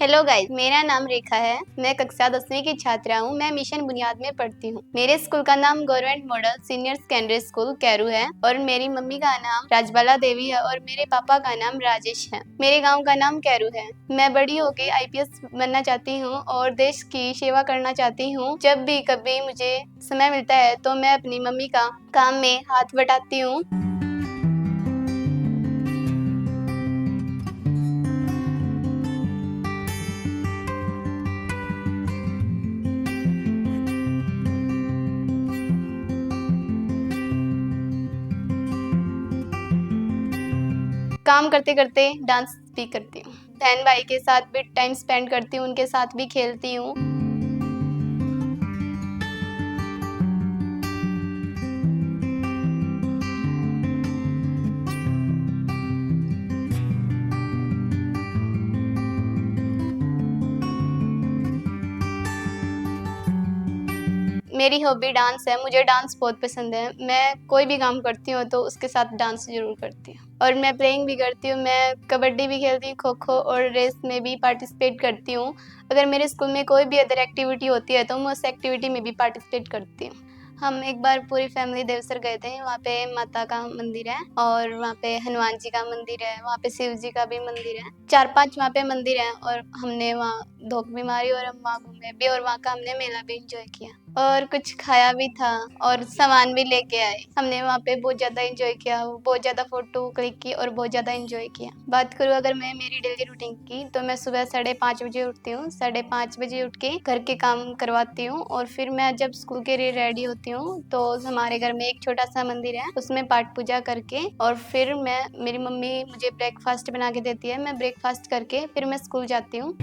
Hello guys, मेरा नाम रेखा है। मैं कक्षा 10वीं की छात्रा हूँ। मैं मिशन बुनियाद में पढ़ती हूँ। मेरे स्कूल का नाम government model senior secondary school Carew है और मेरी मम्मी का नाम राजबाला देवी है और मेरे पापा का नाम राजेश है। मेरे गांव का नाम कैरू है। मैं बड़ी होके आईपीएस बनना चाहती हूँ और देश की सेवा करना चाहती हूँ। जब भी कभी मुझे समय मिलता है तो मैं अपनी मम्मी का काम में हाथ बटाती हूँ। काम करते करते डांस भी करती हूँ। बहन भाई के साथ भी टाइम स्पेंड करती हूँ, उनके साथ भी खेलती हूँ। मेरी हॉबी डांस है। मुझे डांस बहुत पसंद है। मैं कोई भी काम करती हूँ तो उसके साथ डांस ज़रूर करती हूँ और मैं प्लेइंग भी करती हूँ। मैं कबड्डी भी खेलती हूँ, खो-खो और रेस में भी पार्टिसिपेट करती हूँ। अगर मेरे स्कूल में कोई भी अदर एक्टिविटी होती है तो मैं उस एक्टिविटी में भी पार्टिसिपेट करती हूँ। हम एक बार पूरी फैमिली देवसर गए थे। वहाँ पे माता का मंदिर है और वहाँ पे हनुमान जी का मंदिर है, वहाँ पे शिव जी का भी मंदिर है। 4-5 वहाँ पे मंदिर हैं और हमने वहाँ धोख भी मारी और हम वहाँ घूमे भी और वहाँ का हमने मेला भी एंजॉय किया और कुछ खाया भी था और सामान भी लेके आए। हमने वहाँ पे बहुत ज़्यादा एंजॉय किया, बहुत ज़्यादा फ़ोटो क्लिक की और बहुत ज़्यादा एंजॉय किया। बात करूँ अगर मैं मेरी डेली रूटीन की तो मैं सुबह 5:30 बजे उठती हूँ। 5:30 बजे उठ के घर के काम करवाती हूँ और फिर मैं जब स्कूल के लिए रेडी होती हूँ तो हमारे घर में एक छोटा सा मंदिर है, उसमें पाठ पूजा करके और फिर मेरी मम्मी मुझे ब्रेकफास्ट बना के देती है। मैं ब्रेकफास्ट करके फिर मैं स्कूल जाती हूँ।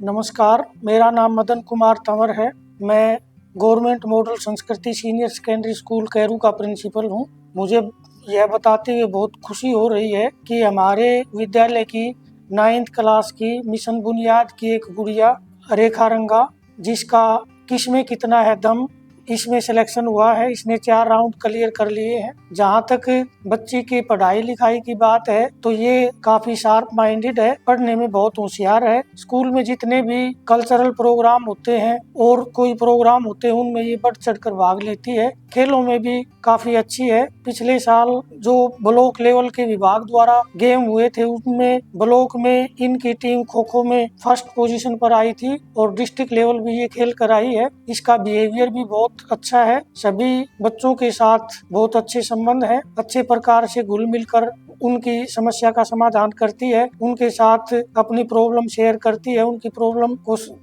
नमस्कार, मेरा नाम मदन कुमार तंवर है। मैं गवर्नमेंट मॉडल संस्कृति सीनियर सेकेंडरी स्कूल कैरू का प्रिंसिपल हूँ। मुझे यह बताते हुए बहुत खुशी हो रही है कि हमारे विद्यालय की 9th क्लास की मिशन बुनियाद की एक गुड़िया रेखा रंगा, जिसका किसमें कितना है दम, इसमें सिलेक्शन हुआ है। इसने 4 राउंड क्लियर कर लिए हैं। जहाँ तक बच्ची की पढ़ाई लिखाई की बात है तो ये काफी शार्प माइंडेड है, पढ़ने में बहुत होशियार है। स्कूल में जितने भी कल्चरल प्रोग्राम होते हैं और कोई प्रोग्राम होते हैं उनमें ये बढ़ चढ़ कर भाग लेती है। खेलों में भी काफी अच्छी है। पिछले साल जो ब्लॉक लेवल के विभाग द्वारा गेम हुए थे उनमें ब्लॉक में इनकी टीम खो खो में फर्स्ट पोजीशन पर आई थी और डिस्ट्रिक्ट लेवल भी ये खेल कर आई है। इसका बिहेवियर भी बहुत अच्छा है। सभी बच्चों के साथ बहुत अच्छे संबंध है, अच्छे प्रकार से घुल मिलकर उनकी समस्या का समाधान करती है, उनके साथ अपनी प्रॉब्लम शेयर करती है, उनकी प्रॉब्लम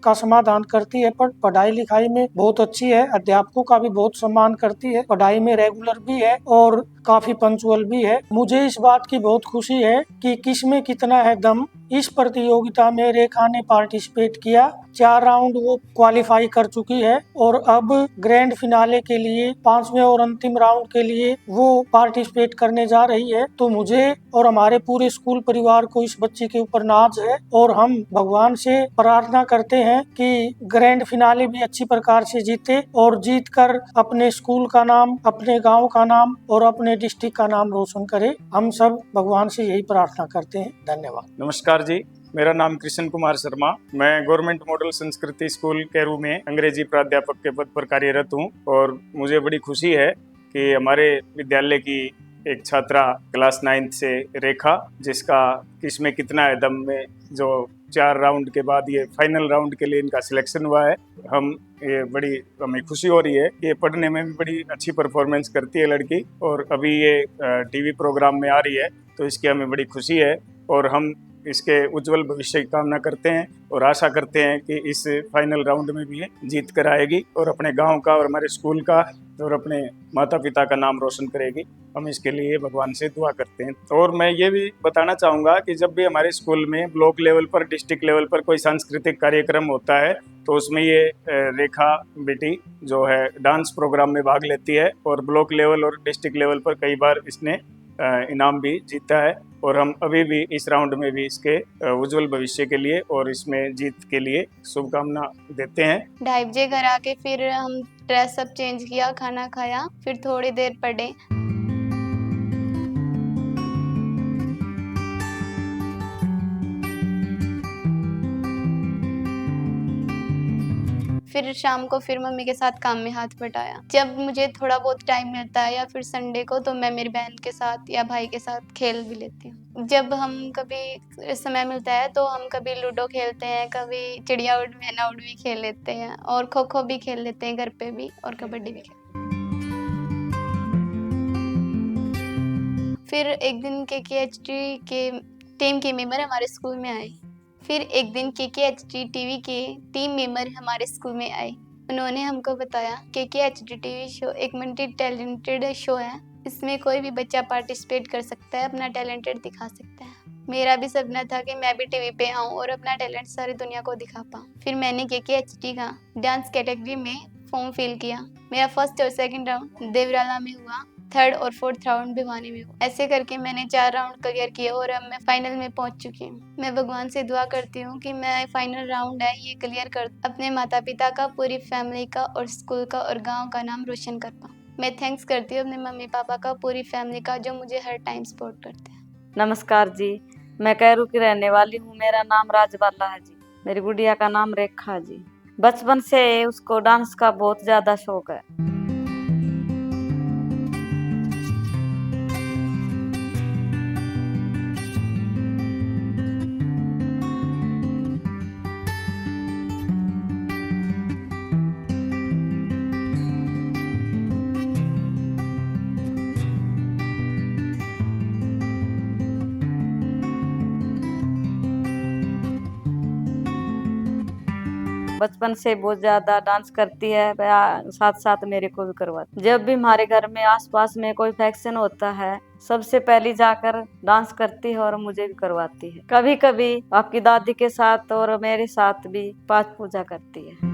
का समाधान करती है। पर पढ़ाई लिखाई में बहुत अच्छी है, अध्यापकों का भी बहुत सम्मान करती है, पढ़ाई में रेगुलर भी है और काफी पंक्चुअल भी है। मुझे इस बात की बहुत खुशी है कि किसमें कितना है दम, इस प्रतियोगिता में रेखा ने पार्टिसिपेट किया। 4 राउंड वो क्वालिफाई कर चुकी है और अब ग्रैंड फिनाले के लिए 5वें और अंतिम राउंड के लिए वो पार्टिसिपेट करने जा रही है। तो मुझे और हमारे पूरे स्कूल परिवार को इस बच्ची के ऊपर नाज है और हम भगवान से प्रार्थना करते हैं कि ग्रैंड फिनाले भी अच्छी प्रकार से जीते और जीत कर अपने स्कूल का नाम, अपने गाँव का नाम और अपने डिस्ट्रिक्ट का नाम रोशन करे। हम सब भगवान से यही प्रार्थना करते हैं। धन्यवाद। नमस्कार जी, मेरा नाम कृष्ण कुमार शर्मा। मैं गवर्नमेंट मॉडल संस्कृति स्कूल कैरू में अंग्रेजी प्राध्यापक के पद पर कार्यरत हूँ और मुझे बड़ी खुशी है कि हमारे विद्यालय की एक छात्रा क्लास 9th से रेखा, जिसका किसमें कितना है दम में जो 4 राउंड के बाद ये फाइनल राउंड के लिए इनका सिलेक्शन हुआ है। हमें खुशी हो रही है कि ये पढ़ने में भी बड़ी अच्छी परफॉर्मेंस करती है लड़की, और अभी ये टीवी प्रोग्राम में आ रही है, तो इसकी हमें बड़ी खुशी है और हम इसके उज्जवल भविष्य की कामना करते हैं और आशा करते हैं कि इस फाइनल राउंड में भी जीत कर आएगी और अपने गांव का और हमारे स्कूल का और अपने माता पिता का नाम रोशन करेगी। हम इसके लिए भगवान से दुआ करते हैं। और मैं ये भी बताना चाहूँगा कि जब भी हमारे स्कूल में ब्लॉक लेवल पर, डिस्ट्रिक्ट लेवल पर कोई सांस्कृतिक कार्यक्रम होता है तो उसमें ये रेखा बेटी जो है डांस प्रोग्राम में भाग लेती है और ब्लॉक लेवल और डिस्ट्रिक्ट लेवल पर कई बार इसने इनाम भी जीता है। और हम अभी भी इस राउंड में भी इसके उज्जवल भविष्य के लिए और इसमें जीत के लिए शुभकामना देते हैं। 2:30 बजे घर आके फिर हम ड्रेस अप चेंज किया, खाना खाया, फिर थोड़ी देर पढ़े। फिर शाम को फिर मम्मी के साथ काम में हाथ बटाया। जब मुझे थोड़ा बहुत टाइम मिलता है या फिर संडे को, तो मैं मेरी बहन के साथ या भाई के साथ खेल भी लेती हूँ। जब हम कभी समय मिलता है तो हम कभी लूडो खेलते हैं, कभी चिड़िया उड़ मैना उड़ भी खेल लेते हैं और खो खो भी खेल लेते हैं घर पे भी, और कबड्डी भी खेल। फिर एक दिन KKHT के टीम के मेंबर हमारे स्कूल में आए। फिर एक दिन KKHT टीवी के टीम मेंबर हमारे स्कूल में आए। उन्होंने हमको बताया KKHT टीवी शो एक मल्टी टैलेंटेड शो है, इसमें कोई भी बच्चा पार्टिसिपेट कर सकता है, अपना टैलेंटेड दिखा सकता है। मेरा भी सपना था कि मैं भी टीवी पे आऊँ और अपना टैलेंट सारी दुनिया को दिखा पाऊँ। फिर मैंने KKHT का डांस कैटेगरी में फॉर्म फिल किया। मेरा फर्स्ट और सेकंड राउंड देवराला में हुआ, थर्ड और फोर्थ राउंड भिवानी में हुआ। ऐसे करके मैंने 4 राउंड क्लियर किए और अब मैं फाइनल में पहुंच चुकी हूँ। मैं भगवान से दुआ करती हूँ कि मैं फाइनल राउंड है ये क्लियर कर अपने माता पिता का, पूरी फैमिली का और स्कूल का और गाँव का नाम रोशन कर पाऊँ। मैं थैंक्स करती हूँ अपने मम्मी पापा का, पूरी फैमिली का, जो मुझे हर टाइम सपोर्ट करते हैं। नमस्कार जी, मैं कैरू की रहने वाली हूँ। मेरा नाम राजबाला है जी। मेरी गुड़िया का नाम रेखा जी। बचपन से उसको डांस का बहुत ज्यादा शौक है। बचपन से बहुत ज्यादा डांस करती है, साथ साथ मेरे को भी करवाती। जब भी हमारे घर में आसपास में कोई फंक्शन होता है, सबसे पहले जाकर डांस करती है और मुझे भी करवाती है। कभी कभी आपकी दादी के साथ और मेरे साथ भी पाठ पूजा करती है।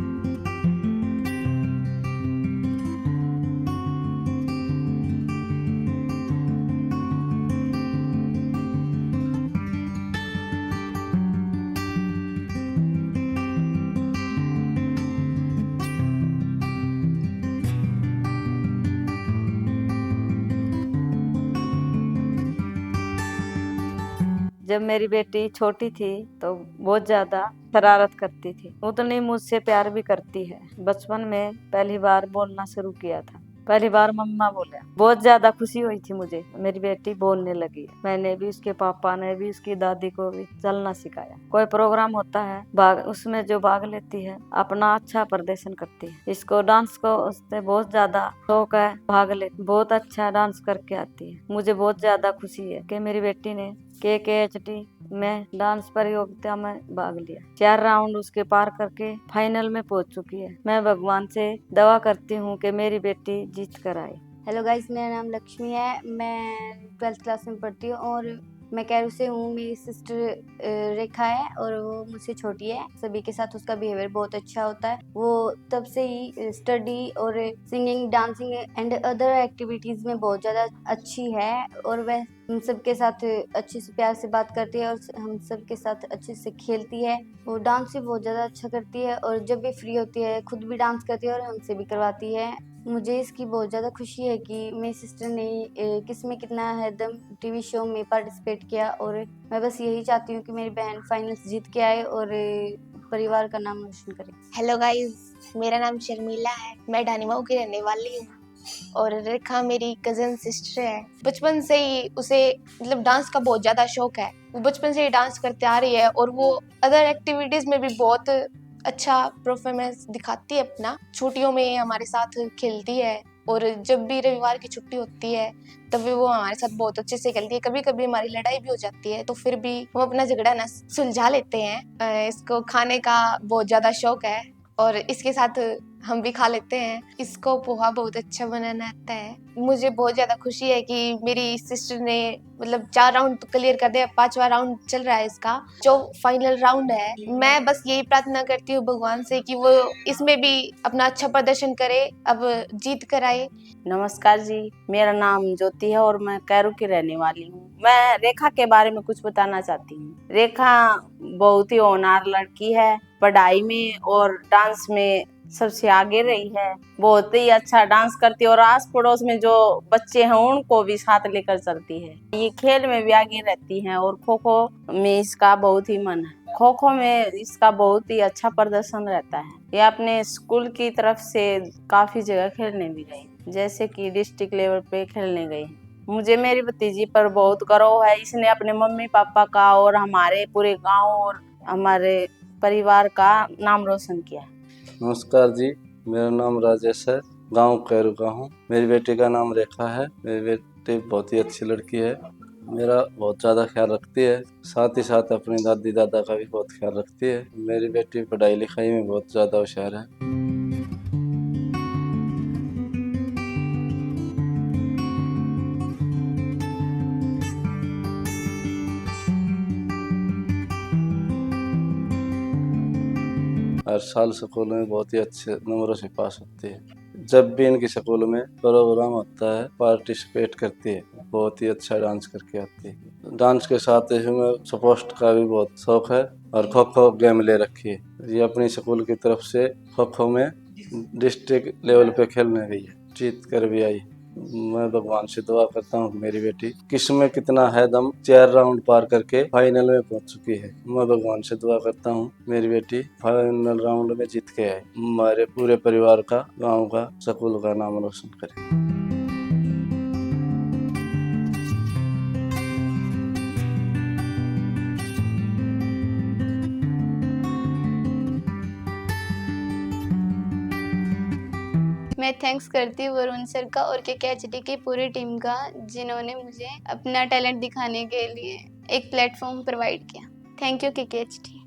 जब मेरी बेटी छोटी थी तो बहुत ज्यादा शरारत करती थी, उतनी मुझसे प्यार भी करती है। बचपन में पहली बार बोलना शुरू किया था, पहली बार मम्मा बोला। बहुत ज्यादा खुशी हुई थी मुझे, मेरी बेटी बोलने लगी। मैंने भी, उसके पापा ने भी, उसकी दादी को भी चलना सिखाया। कोई प्रोग्राम होता है उसमें जो भाग लेती है अपना अच्छा प्रदर्शन करती है। इसको डांस को उससे बहुत ज्यादा शौक है, भाग ले बहुत अच्छा डांस करके आती है। मुझे बहुत ज्यादा खुशी है कि मेरी बेटी ने KKHT में डांस प्रतियोगिता में भाग लिया। 4 राउंड उसके पार करके फाइनल में पहुंच चुकी है। मैं भगवान से दुआ करती हूँ कि मेरी बेटी जीत कर आए। हेलो गाइस, मेरा नाम लक्ष्मी है। मैं 12th क्लास में पढ़ती हूँ और मैं कैरू से हूँ। मेरी सिस्टर रेखा है और वो मुझसे छोटी है। सभी के साथ उसका बिहेवियर बहुत अच्छा होता है। वो तब से ही स्टडी और singing, dancing and other activities में बहुत ज़्यादा अच्छी है और वह हम सबके साथ अच्छे से प्यार से बात करती है और हम सबके साथ अच्छे से खेलती है। वो डांस भी बहुत ज़्यादा अच्छा करती है और जब भी फ्री होती है खुद भी डांस करती है और हमसे भी करवाती है। मुझे इसकी बहुत ज़्यादा खुशी है कि मेरी सिस्टर ने किस में कितना है दम टीवी शो में पार्टिसिपेट किया, और मैं बस यही चाहती हूँ कि मेरी बहन फाइनल्स जीत के आए और परिवार का नाम रोशन करे। हेलो गाइस, मेरा नाम शर्मिला है। मैं ढानीमाऊ की रहने वाली हूँ और रेखा मेरी कज़न सिस्टर है। बचपन से ही उसे मतलब डांस का बहुत ज़्यादा शौक है। वो बचपन से ही डांस करते आ रही है और वो अदर एक्टिविटीज़ में भी बहुत अच्छा परफॉर्मेंस दिखाती है अपना। छुट्टियों में हमारे साथ खेलती है और जब भी रविवार की छुट्टी होती है तब भी वो हमारे साथ बहुत अच्छे से खेलती है। कभी कभी हमारी लड़ाई भी हो जाती है तो फिर भी हम अपना झगड़ा ना सुलझा लेते हैं। इसको खाने का बहुत ज़्यादा शौक है और इसके साथ हम भी खा लेते हैं। इसको पोहा बहुत अच्छा बनाना आता है। मुझे बहुत ज़्यादा खुशी है कि मेरी सिस्टर ने मतलब 4 राउंड तो क्लियर कर दिया, 5वां राउंड चल रहा है इसका, जो फाइनल राउंड है। मैं बस यही प्रार्थना करती हूँ भगवान से कि वो इसमें भी अपना अच्छा प्रदर्शन करे, अब जीत कर आए। नमस्कार जी, मेरा नाम ज्योति है और मैं कैरू की रहने वाली हूँ। मैं रेखा के बारे में कुछ बताना चाहती हूँ। रेखा बहुत ही होनहार लड़की है, पढ़ाई में और डांस में सबसे आगे रही है। बहुत ही अच्छा डांस करती है और आस पड़ोस में जो बच्चे हैं उनको भी साथ लेकर चलती है। ये खेल में भी आगे रहती है और खो खो में इसका बहुत ही मन है। खो खो में इसका बहुत ही अच्छा प्रदर्शन रहता है। ये अपने स्कूल की तरफ से काफी जगह खेलने भी गई, जैसे कि डिस्ट्रिक्ट लेवल पे खेलने गई। मुझे मेरी भतीजी पर बहुत गर्व है। इसने अपने मम्मी पापा का और हमारे पूरे गांव और हमारे परिवार का नाम रोशन किया। नमस्कार जी, मेरा नाम राजेश है, गांव कैरू का हूँ। मेरी बेटी का नाम रेखा है। मेरी बेटी बहुत ही अच्छी लड़की है, मेरा बहुत ज़्यादा ख्याल रखती है, साथ ही साथ अपनी दादी दादा का भी बहुत ख्याल रखती है। मेरी बेटी पढ़ाई लिखाई में बहुत ज़्यादा होशियार है। हर साल स्कूल में बहुत ही अच्छे नंबरों से पास होती है। जब भी इनके स्कूल में प्रोग्राम होता है पार्टिसिपेट करती है, बहुत ही अच्छा डांस करके आती है। डांस के साथ इसमें स्पोर्ट्स का भी बहुत शौक है और खो खो गेम ले रखी है। ये अपनी स्कूल की तरफ से खो खो में डिस्ट्रिक्ट लेवल पे खेलने गई है, जीत कर भी आई। मैं भगवान से दुआ करता हूँ मेरी बेटी किसमें कितना है दम 4 राउंड पार करके फाइनल में पहुंच चुकी है। मैं भगवान से दुआ करता हूँ मेरी बेटी फाइनल राउंड में जीत के आए, हमारे पूरे परिवार का, गांव का, स्कूल का नाम रोशन करे। मैं थैंक्स करती हूँ वरुण सर का और KKHD की पूरी टीम का, जिन्होंने मुझे अपना टैलेंट दिखाने के लिए एक प्लेटफॉर्म प्रोवाइड किया। Thank you KKHD।